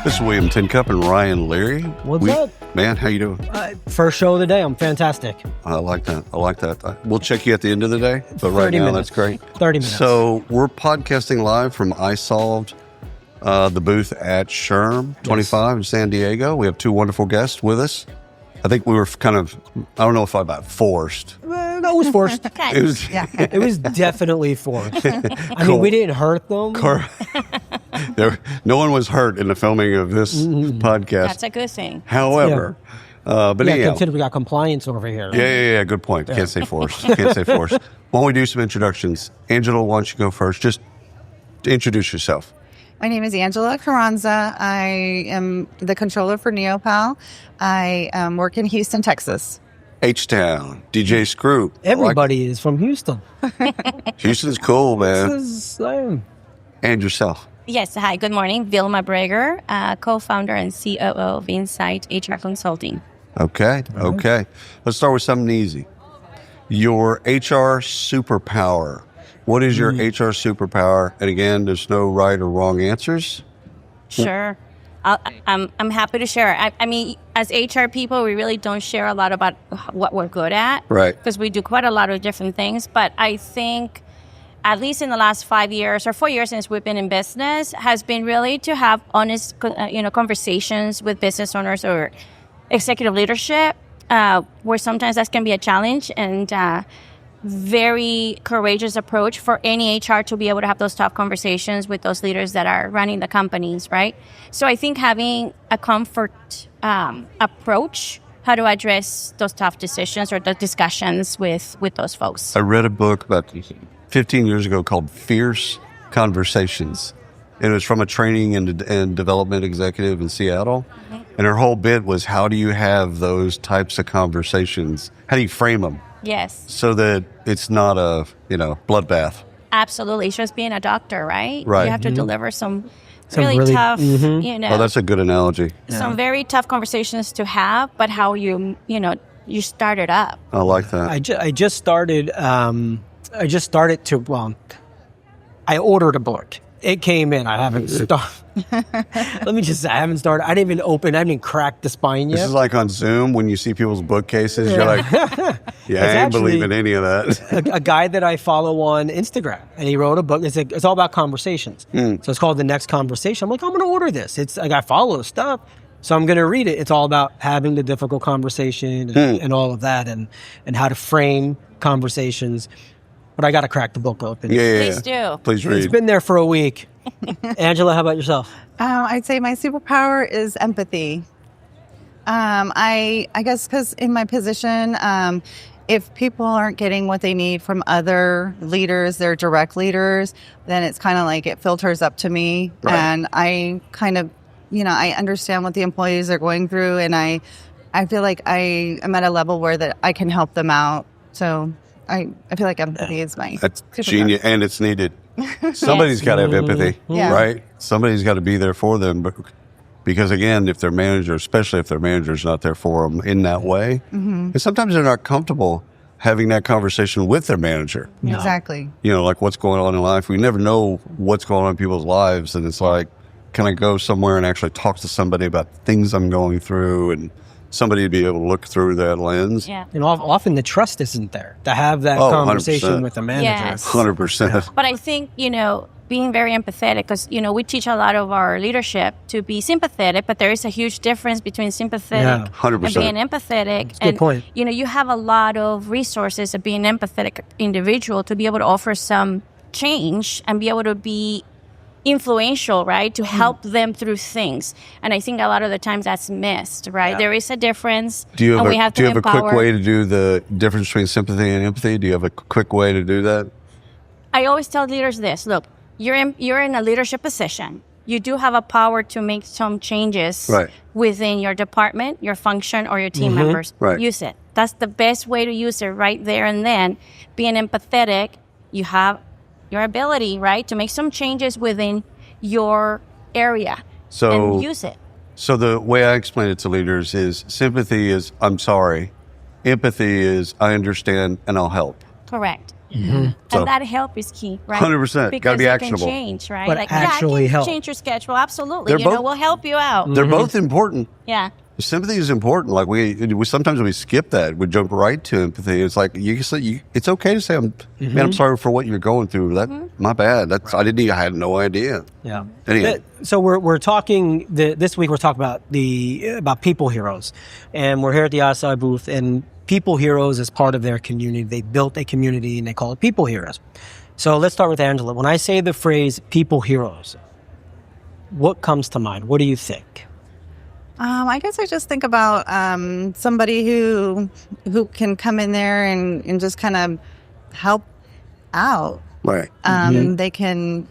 This is William Tincup and Ryan Leary. What's up? Man, how you doing? First show of the day. I'm fantastic. I like that. We'll check you at the end of the day, but right now, minutes. that's great. 30 minutes. So we're podcasting live from isolved, the booth at SHRM 25 in San Diego. We have two wonderful guests with us. I think we were kind of, I don't know if about forced. No, it was forced. It was definitely forced. I mean, we didn't hurt them. No one was hurt in the filming of this podcast. That's a good thing. However, but anyhow. Consider we got compliance over here. Yeah. Good point. Can't say forced. Why don't we do some introductions? Angela, why don't you go first? Just introduce yourself. My name is Angela Carranza. I am the controller for NEOpal. I work in Houston, Texas. H-Town, DJ Screw. Everybody is from Houston. Houston's cool, man. And yourself. Yes, hi, good morning. Vilma Brager, co-founder and COO of Insight HR Consulting. Okay. Let's start with something easy. Your HR superpower. What is your HR superpower? And again, there's no right or wrong answers. Sure. I'm happy to share. I mean, as HR people, we really don't share a lot about what we're good at. Right. Because we do quite a lot of different things. But I think, at least in the last 5 years or 4 years since we've been in business, has been really to have honest, conversations with business owners or executive leadership, where sometimes that can be a challenge, and very courageous approach for any HR to be able to have those tough conversations with those leaders that are running the companies, right? So I think having a comfort approach, how to address those tough decisions or the discussions with those folks. I read a book about 15 years ago called Fierce Conversations. And it was from a training and development executive in Seattle. Mm-hmm. And her whole bit was, how do you have those types of conversations? How do you frame them? Yes. So that it's not a, bloodbath. Absolutely. It's just being a doctor, right? Right. You have to deliver some really tough, Oh, that's a good analogy. Some very tough conversations to have, but how you start it up. I like that. I just started I ordered a book. It came in. I haven't started. Let me just say, I haven't started. I didn't even crack the spine yet. This is like on Zoom when you see people's bookcases. You're like, I ain't believing any of that. A guy that I follow on Instagram, and he wrote a book. It's all about conversations. So it's called The Next Conversation. I'm like, I'm going to order this. It's like, I follow the stuff, so I'm going to read it. It's all about having the difficult conversation and all of that, and how to frame conversations. But I got to crack the book open. Please do. Please read. It's been there for a week. Angela, how about yourself? I'd say my superpower is empathy. I guess because in my position, if people aren't getting what they need from other leaders, their direct leaders, then it's kind of like it filters up to me. Right. And I kind of, I understand what the employees are going through, and I feel like I am at a level where that I can help them out. So I feel like empathy is my That's superpower. Genius, and it's needed. Somebody's got to have empathy, right? Somebody's got to be there for them, because again, if their manager, especially if their manager's not there for them in that way, and sometimes they're not comfortable having that conversation with their manager. No. Exactly. Like what's going on in life. We never know what's going on in people's lives, and it's like, can I go somewhere and actually talk to somebody about things I'm going through, and somebody to be able to look through that lens. Yeah. And often the trust isn't there to have that conversation 100%. with the manager. Yes. 100%. But I think, being very empathetic, because, we teach a lot of our leadership to be sympathetic, but there is a huge difference between sympathetic 100%. and being empathetic. That's a good point. You have a lot of resources of being an empathetic individual to be able to offer some change and be able to be influential, right, to help them through things. And I think a lot of the times that's missed, right? There is a difference. Do you have a quick way to do the difference between sympathy and empathy? Do you have a quick way to do that? I always tell leaders this: look, you're in a leadership position. You do have a power to make some changes within your department, your function, or your team members. Right. Use it. That's the best way to use it right there and then. Being empathetic, you have your ability, right, to make some changes within your area and use it. So the way I explain it to leaders is sympathy is, I'm sorry. Empathy is, I understand and I'll help. Correct. So, And that help is key, right? 100%. Because Gotta be it actionable. can change, right? But actually I can help. change your schedule. Absolutely. They're You know, both- we'll help you out. they're both important. Yeah. Sympathy is important. Like we sometimes we skip that. We jump right to empathy. It's like it's okay to say, man, I'm sorry for what you're going through. That my bad. I had no idea. Yeah. Anyway. So we're talking this week. We're talking about people heroes, and we're here at the outside booth. And people heroes is part of their community. They built a community, and they call it people heroes. So let's start with Angela. When I say the phrase people heroes, what comes to mind? What do you think? I guess I just think about somebody who can come in there and just kind of help out. Right. They can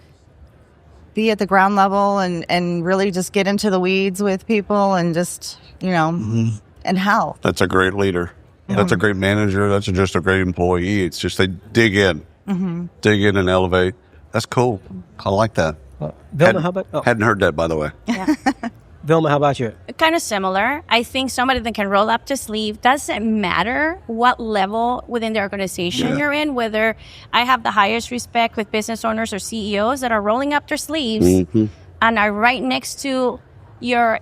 be at the ground level and really just get into the weeds with people and just, and help. That's a great leader. That's a great manager. That's just a great employee. It's just they dig in and elevate. That's cool. I like that. Vilma, how about Hadn't heard that, by the way. Yeah. Vilma? How about you? Kind of similar. I think somebody that can roll up the sleeve, doesn't matter what level within the organization you're in, whether I have the highest respect with business owners or CEOs that are rolling up their sleeves and are right next to their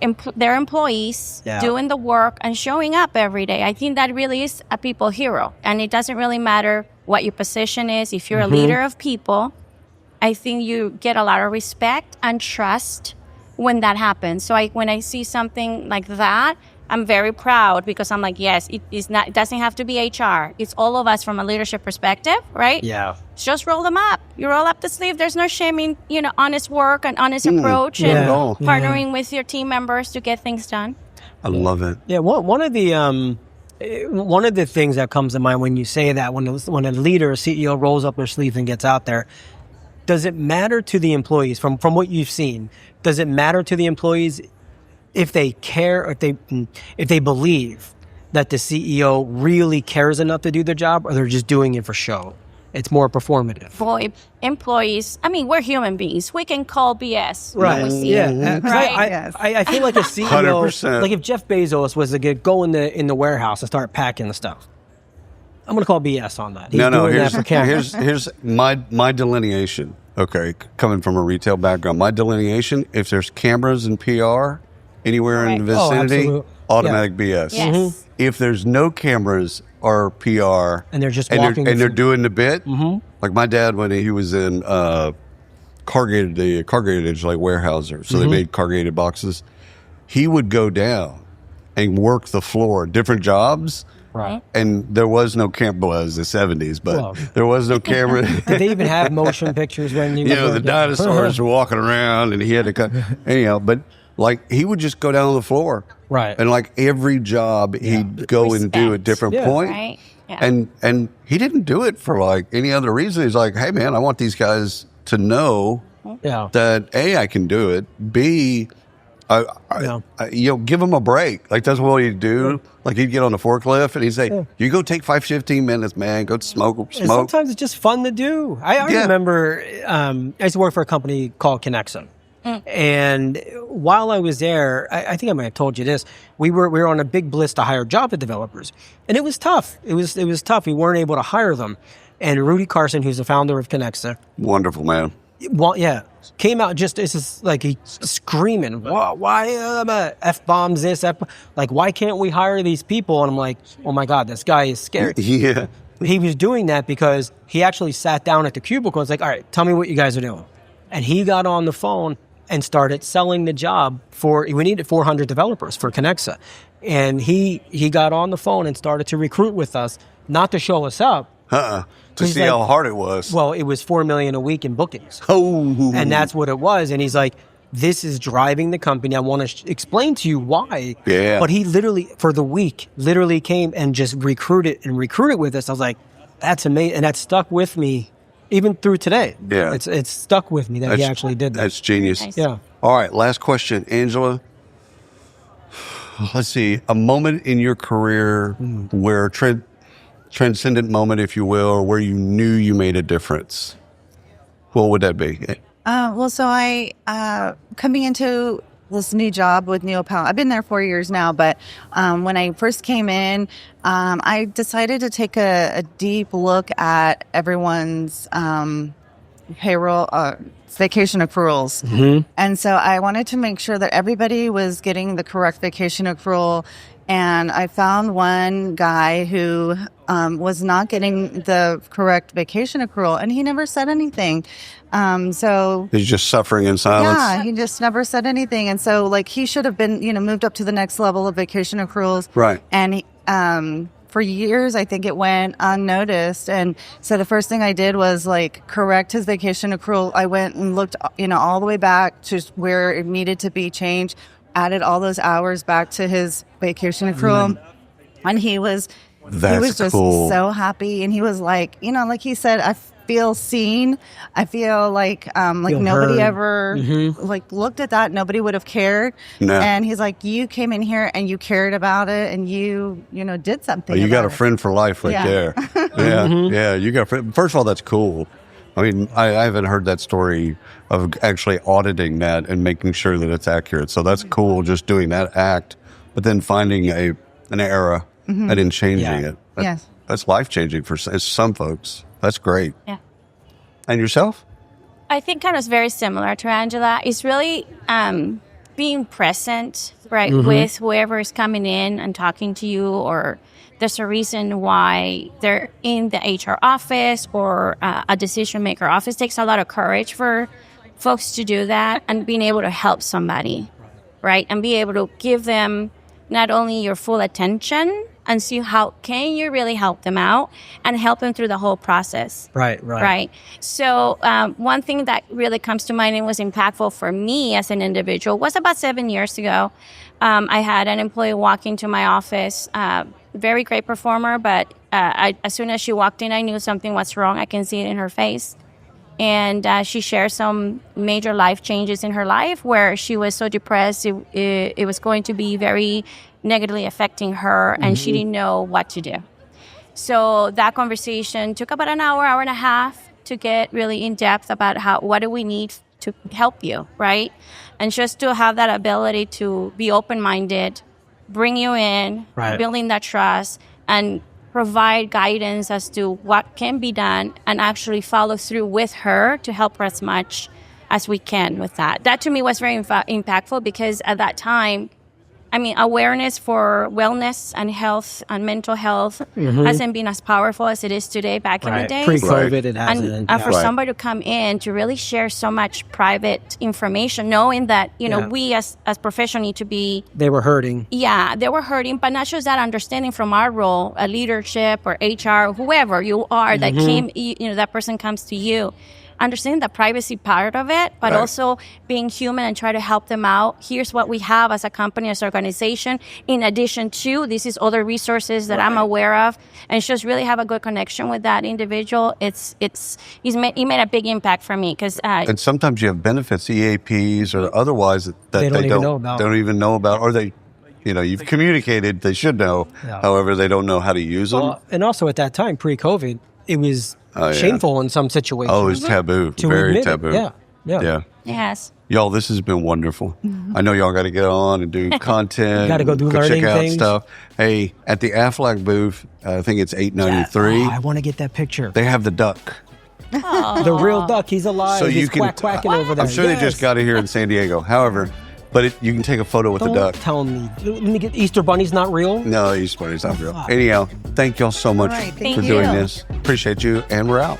employees doing the work and showing up every day. I think that really is a people hero. And it doesn't really matter what your position is. If you're a leader of people, I think you get a lot of respect and trust when that happens. So when I see something like that, I'm very proud because I'm like, yes, it doesn't have to be HR. It's all of us from a leadership perspective, right? Yeah. Just roll them up. You roll up the sleeve. There's no shame in, honest work and honest approach and partnering with your team members to get things done. I love it. Yeah. One of the things that comes to mind when you say that, when a leader, a CEO rolls up their sleeve and gets out there, does it matter to the employees from what you've seen? Does it matter to the employees if they care, or if they believe that the CEO really cares enough to do their job, or they're just doing it for show? It's more performative. Boy, employees, I mean, we're human beings. We can call BS. Right. When we see it. Right. I feel like a CEO, 100%. like if Jeff Bezos was to go in the warehouse and start packing the stuff, I'm going to call BS on that. He's doing that for camera. Here's my delineation. Okay, coming from a retail background, my delineation: if there's cameras and PR anywhere in the vicinity, automatic BS. Yes. If there's no cameras or PR, And they're just and walking they're doing the bit, like my dad when he was in corrugated like warehouser, so they made corrugated boxes. He would go down and work the floor, different jobs. Right. And there was no camera. Well, it was the 70s, but there was no camera. Did they even have motion pictures when you the dinosaurs were walking around and he had to cut. Anyhow, but like he would just go down on the floor. Right. And like every job he'd go and do at different point. Right. Yeah. And he didn't do it for like any other reason. He's like, hey man, I want these guys to know that A, I can do it. B, give them a break. Like that's what he'd do. Like he'd get on the forklift and he'd say, "You go take 15 minutes, man. Go smoke." And sometimes it's just fun to do. I remember I used to work for a company called Kenexa, and while I was there, I think I might have told you this. We were on a big blitz to hire Java developers, and it was tough. It was tough. We weren't able to hire them. And Rudy Carson, who's the founder of Kenexa, wonderful man. Well, came out just like he's screaming, why F-bombs this, like, why can't we hire these people? And I'm like, oh my God, this guy is scary. Yeah. He was doing that because he actually sat down at the cubicle and was like, all right, tell me what you guys are doing. And he got on the phone and started selling the job we needed 400 developers for Kenexa. And he got on the phone and started to recruit with us, not to show us up. To see how hard it was. Well, it was $4 million a week in bookings. Oh. And that's what it was. And he's like, this is driving the company. I want to explain to you why. Yeah. But he literally, for the week, came and just recruited with us. I was like, that's amazing. And that stuck with me even through today. Yeah. It's stuck with me that he actually did that. That's genius. Nice. Yeah. All right, last question. Angela, let's see, a moment in your career where transcendent moment, if you will, or where you knew you made a difference. What would that be? So I, coming into this new job with NEOpal. I've been there 4 years now, but when I first came in, I decided to take a deep look at everyone's payroll, vacation accruals. Mm-hmm. And so I wanted to make sure that everybody was getting the correct vacation accrual. And I found one guy who was not getting the correct vacation accrual, and he never said anything. So he's just suffering in silence. yeah, he just never said anything. And so, like, he should have been, moved up to the next level of vacation accruals. Right. And he, for years, I think it went unnoticed. And so the first thing I did was, like, correct his vacation accrual. I went and looked, all the way back to where it needed to be changed, added all those hours back to his vacation accrual. And he was just cool. so happy. And he was like, like he said, I feel seen. I feel like nobody heard. ever like looked at that. Nobody would have cared. No. And he's like, you came in here and you cared about it, and you did something. You got a about it. friend for life right Yeah. there. Yeah, yeah. You got a friend. First of all, that's cool. I mean, I haven't heard that story of actually auditing that and making sure that it's accurate. So that's cool, just doing that act, but then finding an error and then changing it. Yes. That's life-changing for some folks. That's great. Yeah. And yourself? I think kind of very similar to Angela. It's really being present, right, with whoever is coming in and talking to you, or there's a reason why they're in the HR office or a decision maker office. It takes a lot of courage for folks to do that, and being able to help somebody, right, and be able to give them not only your full attention and see how can you really help them out and help them through the whole process. Right. So one thing that really comes to mind and was impactful for me as an individual was about 7 years ago. I had an employee walk into my office, very great performer, but as soon as she walked in, I knew something was wrong. I can see it in her face. And she shared some major life changes in her life where she was so depressed, it was going to be very negatively affecting her, and she didn't know what to do. So that conversation took about an hour and a half to get really in depth about what do we need to help you, right? And just to have that ability to be open-minded, bring you in, building that trust, and provide guidance as to what can be done, and actually follow through with her to help her as much as we can with that. That to me was very impactful, because at that time, awareness for wellness and health and mental health hasn't been as powerful as it is today back in the day. Pre-COVID, it hasn't. And for somebody to come in to really share so much private information, knowing that, we as professionals need to be... They were hurting. Yeah, they were hurting, but not just that, understanding from our role, leadership or HR, whoever you are that came, that person comes to you. Understanding the privacy part of it, but also being human and try to help them out. Here's what we have as a company, as an organization. In addition to, this is other resources that I'm aware of, and just really have a good connection with that individual. He made a big impact for me, because and sometimes you have benefits, EAPs or otherwise that they don't even know about, or they, you've communicated, they should know. Yeah. However, they don't know how to use them. And also at that time, pre-COVID, it was shameful in some situations. Oh, it's taboo. Very taboo. Yeah. Yes. Y'all, this has been wonderful. I know y'all got to get on and do content. Got to go do learning check out things. Stuff. Hey, at the Aflac booth, I think it's 893. I want to get that picture. They have the duck. The real duck. He's alive. So He's quacking over there. I'm sure they just got it here in San Diego. However, but you can take a photo with the duck. Tell me. Let me get Easter Bunny's not real? No, Easter Bunny's not real. Anyhow, thank y'all so much for doing this. Appreciate you, and we're out.